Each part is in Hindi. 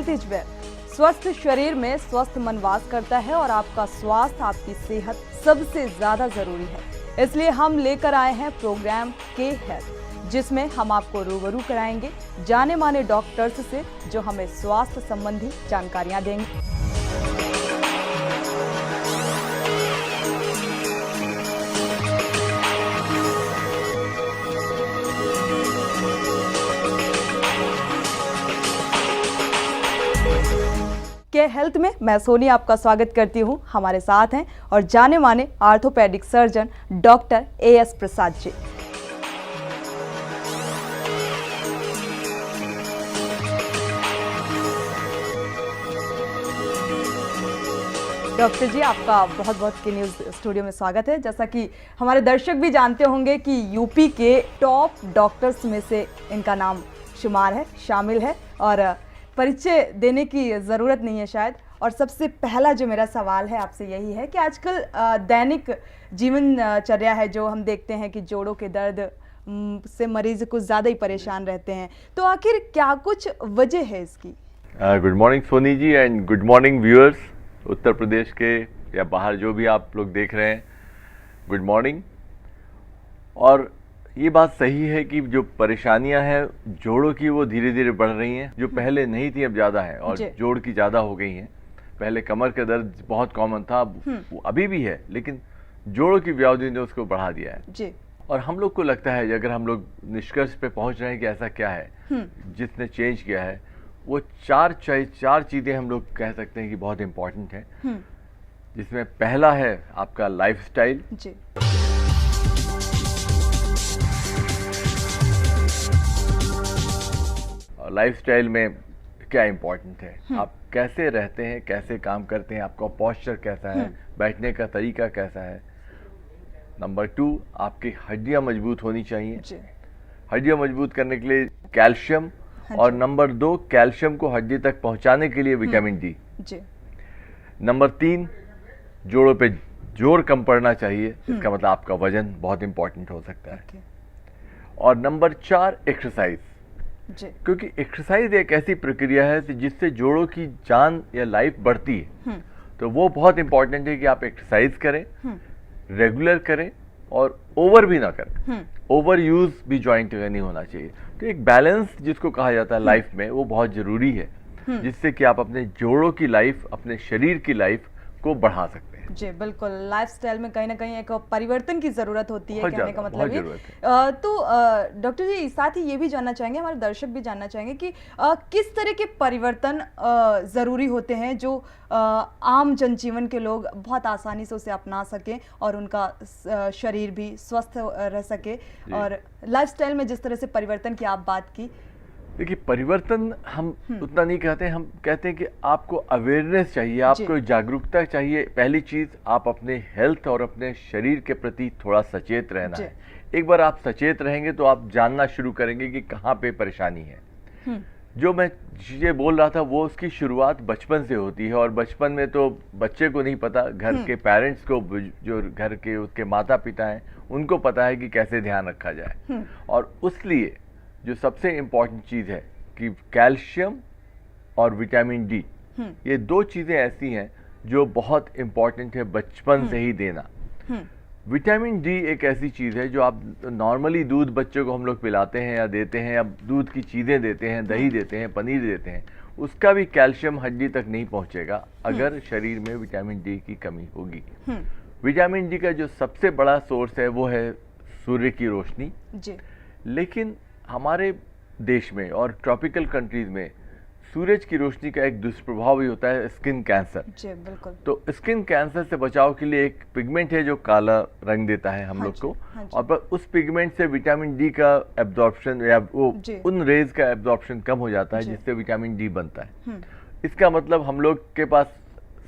क्षितिज वैद। स्वस्थ शरीर में स्वस्थ मन वास करता है और आपका स्वास्थ्य, आपकी सेहत सबसे ज्यादा जरूरी है। इसलिए हम लेकर आए हैं प्रोग्राम के हेल्थ, जिसमें हम आपको रूबरू कराएंगे जाने माने डॉक्टर्स से, जो हमें स्वास्थ्य संबंधी जानकारियां देंगे। के हेल्थ में मैं सोनी आपका स्वागत करती हूं। हमारे साथ हैं और जाने माने orthopaedic surgeon doctor as Prasad ji. Doctor जी, आपका बहुत बहुत के न्यूज़ स्टूडियो में स्वागत है। जैसा कि हमारे दर्शक भी जानते होंगे कि यूपी के टॉप डॉक्टर्स में से इनका नाम शुमार है, शामिल है, और परिचय देने की ज़रूरत नहीं है शायद। और सबसे पहला जो मेरा सवाल है आपसे यही है कि आजकल दैनिक जीवनचर्या है जो हम देखते हैं कि जोड़ों के दर्द से मरीज कुछ ज़्यादा ही परेशान रहते हैं, तो आखिर क्या कुछ वजह है इसकी? Good morning Soni ji and good morning viewers, Uttar Pradesh के या बाहर जो भी आप लोग देख रहे हैं, गुड मॉर्निंग। और ये बात सही है कि जो परेशानियां हैं जोड़ों की वो धीरे धीरे बढ़ रही हैं, जो पहले नहीं थी अब ज़्यादा है और जोड़ की ज़्यादा हो गई हैं। पहले कमर का दर्द बहुत कॉमन था, वो अभी भी है, लेकिन जोड़ों की व्याधि ने उसको बढ़ा दिया है जी। और हम लोग को लगता है, अगर हम लोग निष्कर्ष पे पहुंच रहे हैं कि ऐसा क्या है जिसने चेंज किया है, वो चार चीज़ें हम लोग कह सकते हैं कि बहुत इंपॉर्टेंट है, जिसमें पहला है आपका लाइफस्टाइल जी। लाइफस्टाइल में क्या इम्पोर्टेंट है, आप कैसे रहते हैं, कैसे काम करते हैं, आपका पोस्चर कैसा है, बैठने का तरीका कैसा है। नंबर 2, आपकी हड्डियां मजबूत होनी चाहिए। हड्डियां मजबूत करने के लिए कैल्शियम, और नंबर 2, कैल्शियम को हड्डी तक पहुंचाने के लिए विटामिन डी। नंबर 3, जोड़ों पे जोर कम पड़ना चाहिए, इसका मतलब आपका वजन बहुत इंपॉर्टेंट हो सकता है। और नंबर 4, एक्सरसाइज, क्योंकि एक्सरसाइज एक ऐसी प्रक्रिया है जिससे जोड़ों की जान या लाइफ बढ़ती है। तो वो बहुत इंपॉर्टेंट है कि आप एक्सरसाइज करें, रेगुलर करें और ओवर भी ना करें। ओवर यूज भी जॉइंट का नहीं होना चाहिए। तो एक बैलेंस जिसको कहा जाता है लाइफ में, वो बहुत जरूरी है, जिससे कि आप अपने जोड़ों की लाइफ, अपने शरीर की लाइफ को बढ़ा सकते हैं। जी बिल्कुल, लाइफस्टाइल में कहीं ना कहीं एक परिवर्तन की जरूरत होती है, कहने का मतलब ये। तो डॉक्टर जी, साथ ही ये भी जानना चाहेंगे, हमारे दर्शक भी जानना चाहेंगे कि किस तरह के परिवर्तन जरूरी होते हैं जो आम जनजीवन के लोग बहुत आसानी से उसे अपना सकें और उनका शरीर भी स्वस्थ रह सके। और लाइफस्टाइल में जिस तरह से परिवर्तन की आप बात की, देखिए परिवर्तन हम उतना नहीं कहते, हम कहते हैं कि आपको अवेयरनेस चाहिए, आपको जागरूकता चाहिए। पहली चीज, आप अपने हेल्थ और अपने शरीर के प्रति थोड़ा सचेत रहना है। एक बार आप सचेत रहेंगे तो आप जानना शुरू करेंगे कि कहाँ पे परेशानी है। जो मैं चीजें बोल रहा था वो उसकी शुरुआत बचपन से होती है, और बचपन में तो बच्चे को नहीं पता, घर के पेरेंट्स को, जो घर के उसके माता पिता हैं, उनको पता है कि कैसे ध्यान रखा जाए। और उसलिए जो सबसे इम्पॉर्टेंट चीज़ है कि कैल्शियम और विटामिन डी, ये 2 चीज़ें ऐसी हैं जो बहुत इम्पॉर्टेंट है बचपन से ही देना। विटामिन डी एक ऐसी चीज़ है जो आप नॉर्मली दूध बच्चों को हम लोग पिलाते हैं या देते हैं, या दूध की चीज़ें देते हैं, दही देते हैं, पनीर देते हैं, उसका भी कैल्शियम हड्डी तक नहीं पहुँचेगा अगर शरीर में विटामिन डी की कमी होगी। विटामिन डी का जो सबसे बड़ा सोर्स है वो है सूर्य की रोशनी। लेकिन हमारे देश में और ट्रॉपिकल कंट्रीज में सूरज की रोशनी का एक दुष्प्रभाव भी होता है, स्किन कैंसर। जी बिल्कुल। तो स्किन कैंसर से बचाव के लिए एक पिगमेंट है जो काला रंग देता है हम लोग को, और पर उस पिगमेंट से विटामिन डी का एब्जॉर्प्शन या वो उन रेज का एब्जॉर्प्शन कम हो जाता है, जिससे विटामिन डी बनता है। इसका मतलब हम लोग के पास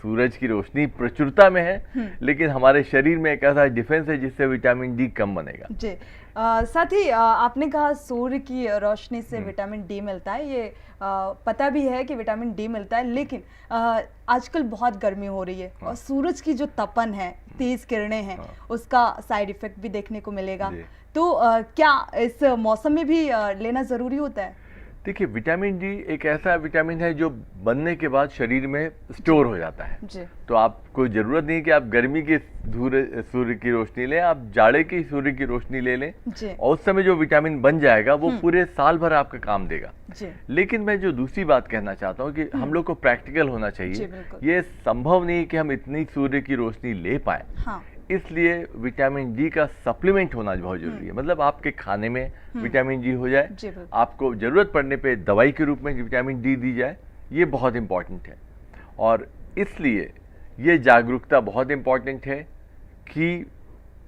सूरज की रोशनी प्रचुरता में है, लेकिन हमारे शरीर में एक ऐसा डिफेंस है जिससे विटामिन डी कम बनेगा। जी साथ ही आपने कहा सूर्य की रोशनी से विटामिन डी मिलता है, ये पता भी है कि विटामिन डी मिलता है, लेकिन आजकल बहुत गर्मी हो रही है और सूरज की जो तपन है, तेज किरणें हैं, उसका साइड इफेक्ट भी देखने को मिलेगा। तो क्या इस मौसम में भी लेना जरूरी होता है? देखिए, विटामिन डी एक ऐसा विटामिन है जो बनने के बाद शरीर में स्टोर हो जाता है। जी। तो आपको जरूरत नहीं कि आप गर्मी की सूर्य की रोशनी लें, आप जाड़े की सूर्य की रोशनी ले लें जी। और उस समय जो विटामिन बन जाएगा वो पूरे साल भर आपका काम देगा। जी। लेकिन मैं जो दूसरी बात कहना चाहता हूँ कि हम लोग को प्रैक्टिकल होना जी, चाहिए। बिल्कुल। ये संभव नहीं कि हम इतनी सूर्य की रोशनी ले पाए, हाँ। इसलिए विटामिन डी का सप्लीमेंट होना बहुत जरूरी है। मतलब आपके खाने में विटामिन डी हो जाए, जी, बिल्कुल। आपको जरूरत पड़ने पे दवाई के रूप में विटामिन डी दी जाए, ये बहुत इंपॉर्टेंट है। और इसलिए ये जागरूकता बहुत इंपॉर्टेंट है कि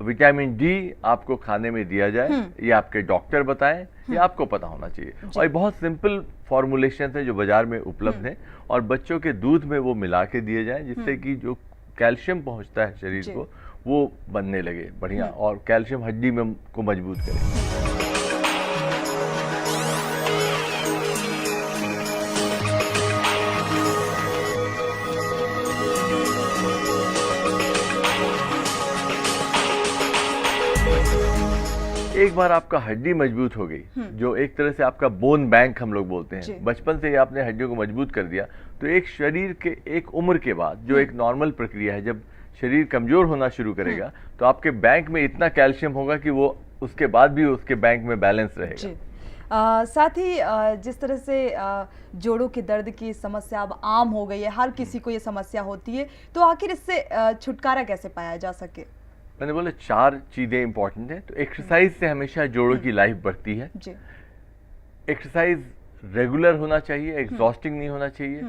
विटामिन डी आपको खाने में दिया जाए, ये आपके डॉक्टर बताएं, ये आपको पता होना चाहिए। और ये बहुत सिंपल फॉर्मुलेशन है जो बाजार में उपलब्ध है और बच्चों के दूध में वो मिला के दिए जाए, जिससे कि जो कैल्शियम पहुंचता है शरीर को वो बनने लगे बढ़िया, और कैल्शियम हड्डी में को मजबूत करे। एक बार आपका हड्डी मजबूत हो गई, जो एक तरह से आपका बोन बैंक हम लोग बोलते हैं, बचपन से ही आपने हड्डियों को मजबूत कर दिया, तो एक शरीर के एक उम्र के बाद जो एक नॉर्मल प्रक्रिया है, जब शरीर कमजोर होना शुरू करेगा तो आपके बैंक में इतना कैल्शियम होगा कि वो उसके बाद भी उसके बैंक में बैलेंस रहेगा। साथ ही जिस तरह से जोड़ों के दर्द की समस्या अब आम हो गई है, हर किसी को ये समस्या होती है, तो आखिर इससे छुटकारा कैसे पाया जा सके? मैंने बोला 4 चीजें इंपॉर्टेंट है। तो एक्सरसाइज से हमेशा जोड़ों की लाइफ बढ़ती है। जी। एक्सरसाइज रेगुलर होना चाहिए, एग्जॉस्टिंग नहीं होना चाहिए।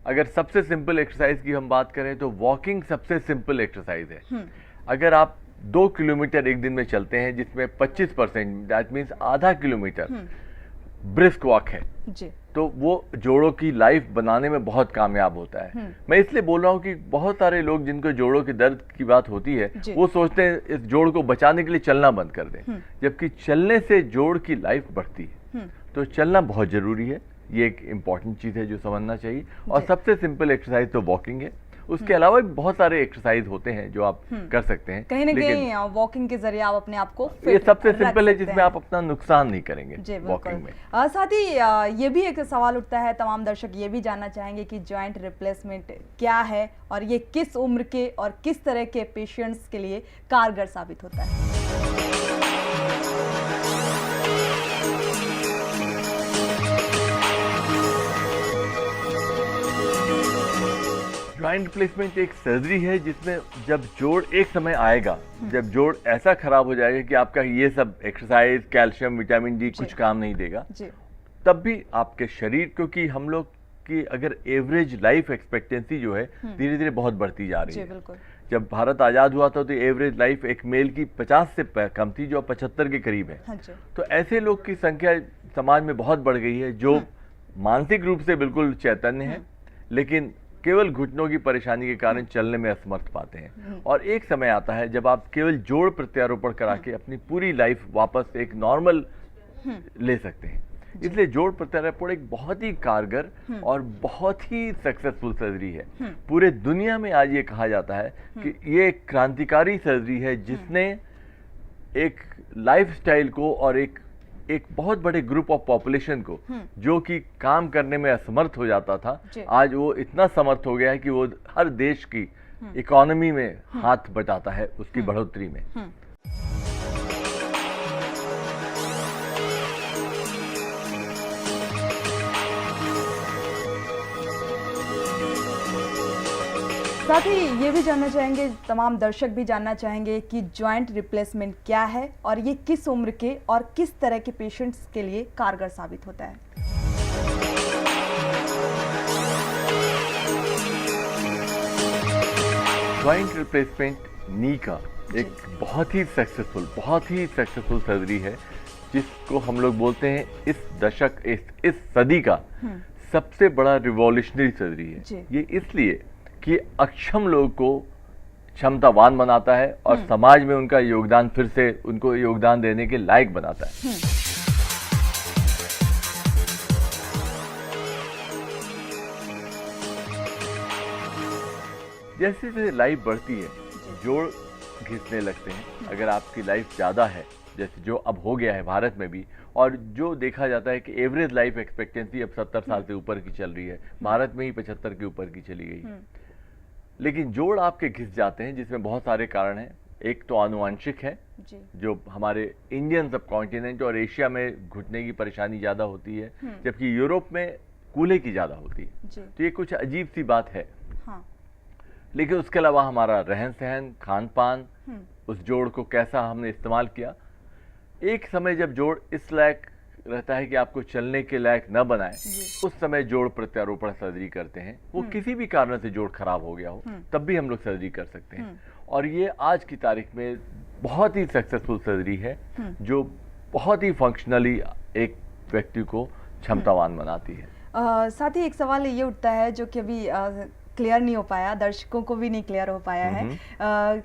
अगर सबसे सिंपल एक्सरसाइज की हम बात करें तो वॉकिंग सबसे सिंपल एक्सरसाइज है। अगर आप 2 किलोमीटर एक दिन में चलते हैं, जिसमें 25% दैट मीन्स आधा किलोमीटर ब्रिस्क वॉक है, जी, तो वो जोड़ों की लाइफ बनाने में बहुत कामयाब होता है। मैं इसलिए बोल रहा हूँ कि बहुत सारे लोग जिनको जोड़ों के दर्द की बात होती है, वो सोचते हैं इस जोड़ को बचाने के लिए चलना बंद कर दें, जबकि चलने से जोड़ की लाइफ बढ़ती है। तो चलना बहुत जरूरी है, ये एक इम्पॉर्टेंट चीज है जो समझना चाहिए। और सबसे सिंपल एक्सरसाइज तो वॉकिंग है। उसके अलावा भी बहुत सारे एक्सरसाइज होते हैं जो आप कर सकते हैं। कहीं ना कहीं वॉकिंग के जरिए आप अपने आप को ये सबसे सिंपल है जिसमें आप अपना नुकसान नहीं करेंगे वॉकिंग में। साथ ही ये भी एक सवाल उठता है, तमाम दर्शक ये भी जानना चाहेंगे कि जॉइंट रिप्लेसमेंट क्या है और ये किस उम्र के और किस तरह के पेशेंट्स के लिए कारगर साबित होता है। जॉइंट रिप्लेसमेंट एक सर्जरी है जिसमें जब जोड़ एक समय आएगा, जब जोड़ ऐसा खराब हो जाएगा कि आपका ये सब एक्सरसाइज, कैल्शियम, विटामिन डी कुछ काम नहीं देगा, तब भी आपके शरीर, क्योंकि हम लोग की अगर एवरेज लाइफ एक्सपेक्टेंसी जो है धीरे धीरे बहुत बढ़ती जा रही है। जब भारत आजाद हुआ था तो एवरेज लाइफ एक मेल की 50 से कम थी, जो 75 के करीब है। तो ऐसे लोग की संख्या समाज में बहुत बढ़ गई है जो मानसिक रूप से बिल्कुल चैतन्य है, लेकिन केवल घुटनों की परेशानी के कारण चलने में असमर्थ पाते हैं। और एक समय आता है जब आप केवल जोड़ प्रत्यारोपण करा के अपनी पूरी लाइफ वापस एक नॉर्मल ले सकते हैं। इसलिए जोड़ प्रत्यारोपण एक बहुत ही कारगर और बहुत ही सक्सेसफुल सर्जरी है। पूरे दुनिया में आज ये कहा जाता है कि ये एक क्रांतिकारी सर्जरी है जिसने एक लाइफस्टाइल को और एक बहुत बड़े ग्रुप ऑफ पॉपुलेशन को, जो कि काम करने में असमर्थ हो जाता था, आज वो इतना समर्थ हो गया है कि वो हर देश की इकोनॉमी में हाथ बटाता है, उसकी बढ़ोतरी में। साथ ही ये भी जानना चाहेंगे, तमाम दर्शक भी जानना चाहेंगे कि जॉइंट रिप्लेसमेंट क्या है और ये किस उम्र के और किस तरह के पेशेंट्स के लिए कारगर साबित होता है। जॉइंट रिप्लेसमेंट नी का एक बहुत ही सक्सेसफुल सर्जरी है, जिसको हम लोग बोलते हैं इस दशक, इस सदी का सबसे बड़ा रिवॉल्यूशनरी सर्जरी है। ये इसलिए कि अक्षम लोगों को क्षमतावान बनाता है और समाज में उनका योगदान, फिर से उनको योगदान देने के लायक बनाता है। जैसे जैसे लाइफ बढ़ती है, जोड़ घिसने लगते हैं। अगर आपकी लाइफ ज्यादा है, जैसे जो अब हो गया है भारत में भी, और जो देखा जाता है कि एवरेज लाइफ एक्सपेक्टेंसी अब 70 साल से ऊपर की चल रही है, भारत में ही 75 के ऊपर की चली गई। लेकिन जोड़ आपके घिस जाते हैं, जिसमें बहुत सारे कारण हैं। एक तो आनुवंशिक है, जो हमारे इंडियन सब कॉन्टिनेंट और एशिया में घुटने की परेशानी ज्यादा होती है, जबकि यूरोप में कूल्हे की ज्यादा होती है। तो ये कुछ अजीब सी बात है। हाँ। लेकिन उसके अलावा हमारा रहन सहन, खान पान, उस जोड़ को कैसा हमने इस्तेमाल किया। एक समय जब जोड़ इस लायक रहता है कि आपको चलने के लायक न बनाए, उस समय जोड़ प्रत्यारोपण सर्जरी करते हैं। वो किसी भी कारण से जोड़ खराब हो गया हो, तब भी हम लोग सर्जरी कर सकते हैं। और ये आज की तारीख में बहुत ही सक्सेसफुल सर्जरी है, जो बहुत ही फंक्शनली एक व्यक्ति को क्षमतावान बनाती है। साथ ही एक सवाल ये उठता है जो कि अभी क्लियर नहीं हो पाया, दर्शकों को भी नहीं क्लियर हो पाया है,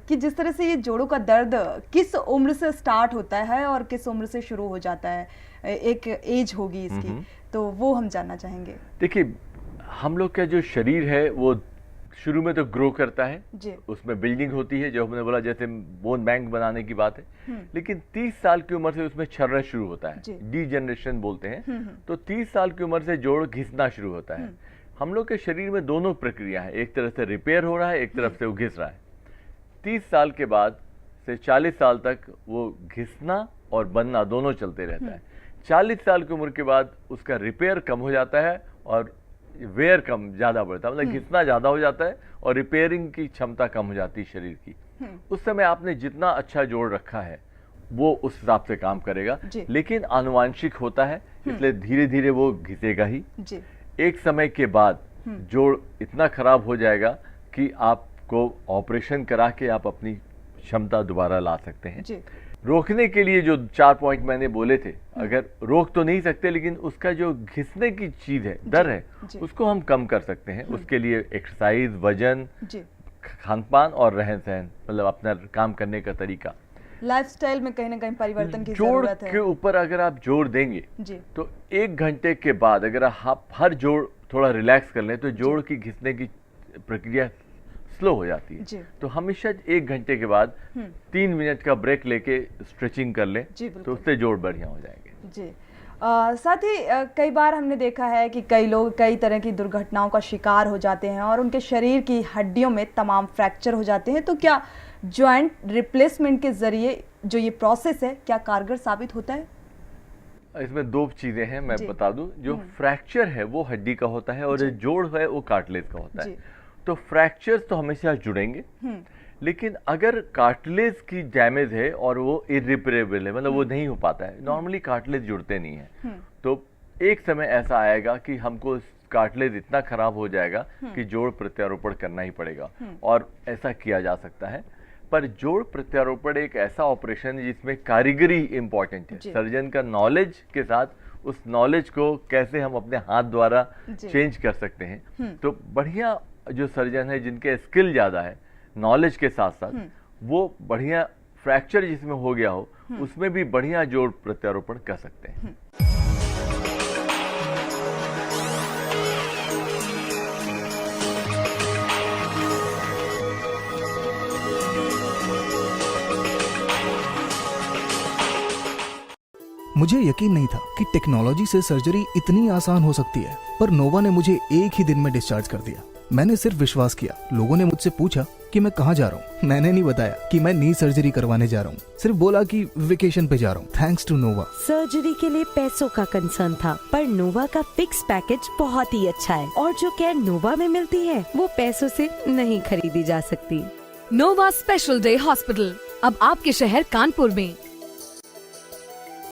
कि जिस तरह से ये जोड़ों का दर्द किस उम्र से स्टार्ट होता है और किस उम्र से शुरू हो जाता है, एक एज होगी इसकी, तो वो हम जानना चाहेंगे। देखिए, हम लोग का जो शरीर है वो शुरू में तो ग्रो करता है जी। उसमें बिल्डिंग होती है, जो हमने बोला जैसे बोन बैंक बनाने की बात है। लेकिन 30 साल की उम्र से उसमें छरना शुरू होता है, डीजनरेशन बोलते हैं। तो 30 साल की उम्र से जोड़ घिसना शुरू होता है। हम लोग के शरीर में दोनों प्रक्रिया है, एक तरफ से रिपेयर हो रहा है, एक तरफ से वो घिस रहा है। 30 साल के बाद से 40 साल तक वो घिसना और बनना दोनों चलते रहता है। 40 साल की उम्र के बाद उसका रिपेयर कम हो जाता है और वेयर कम ज्यादा बढ़ता है, मतलब घिसना ज्यादा हो जाता है और रिपेयरिंग की क्षमता कम हो जाती है शरीर की। उस समय आपने जितना अच्छा जोड़ रखा है वो उस हिसाब से काम करेगा, लेकिन आनुवांशिक होता है, इसलिए धीरे धीरे वो घिसेगा ही। एक समय के बाद जोड़ इतना खराब हो जाएगा कि आपको ऑपरेशन करा के आप अपनी क्षमता दोबारा ला सकते हैं। रोकने के लिए जो 4 पॉइंट मैंने बोले थे, अगर रोक तो नहीं सकते, लेकिन उसका जो घिसने की चीज है, डर है, उसको हम कम कर सकते हैं। उसके लिए एक्सरसाइज, वजन, खानपान और रहन सहन, मतलब अपना काम करने का तरीका, लाइफस्टाइल में कहीं ना कहीं परिवर्तन की जरूरत है। जोड़ के ऊपर अगर आप जोर देंगे तो 1 घंटे के बाद अगर आप हर जोड़ थोड़ा रिलैक्स कर लें तो जोड़ की घिसने की प्रक्रिया स्लो हो जाती है। तो हमेशा 1 घंटे के बाद 3 मिनट का ब्रेक लेके स्ट्रेचिंग कर लें, तो उससे जोड़ बढ़िया हो जाएंगे। जी। साथ ही कई बार हमने देखा है कि कई लोग कई तरह की दुर्घटनाओं का शिकार हो जाते हैं और उनके शरीर की हड्डियों में तमाम फ्रैक्चर हो जाते हैं। तो क्या जॉइंट रिप्लेसमेंट के जरिए जो ये प्रोसेस है, क्या कारगर साबित होता है? इसमें 2 चीजें हैं, मैं बता दूं। जो फ्रैक्चर है वो हड्डी का होता है और जो जोड़ है वो कार्टिलेज का होता है। तो फ्रैक्चर्स तो हमेशा जुड़ेंगे, लेकिन अगर कार्टिलेज की डैमेज है और वो इरिपेरेबल है, मतलब वो नहीं हो पाता है, नॉर्मली कार्टिलेज जुड़ते नहीं है, तो एक समय ऐसा आएगा कि हमको कार्टिलेज इतना खराब हो जाएगा कि जोड़ प्रत्यारोपण करना ही पड़ेगा, और ऐसा किया जा सकता है। पर जोड़ प्रत्यारोपण एक ऐसा ऑपरेशन है जिसमें कारीगरी इंपॉर्टेंट है। सर्जन का नॉलेज के साथ उस नॉलेज को कैसे हम अपने हाथ द्वारा चेंज कर सकते हैं। तो बढ़िया जो सर्जन है जिनके स्किल ज्यादा है, नॉलेज के साथ साथ, वो बढ़िया फ्रैक्चर जिसमें हो गया हो उसमें भी बढ़िया जोड़ प्रत्यारोपण कर सकते हैं। मुझे यकीन नहीं था कि टेक्नोलॉजी से सर्जरी इतनी आसान हो सकती है, पर नोवा ने मुझे एक ही दिन में डिस्चार्ज कर दिया। मैंने सिर्फ विश्वास किया। लोगों ने मुझसे पूछा कि मैं कहाँ जा रहा हूँ। मैंने नहीं बताया कि मैं नी सर्जरी करवाने जा रहा हूँ, सिर्फ बोला कि वेकेशन पे जा रहा हूँ। Thanks to Nova. सर्जरी के लिए पैसों का कंसर्न था, पर नोवा का फिक्स पैकेज बहुत ही अच्छा है और जो केयर नोवा में मिलती है वो पैसों से नहीं खरीदी जा सकती। नोवा स्पेशल डे हॉस्पिटल अब आपके शहर कानपुर में।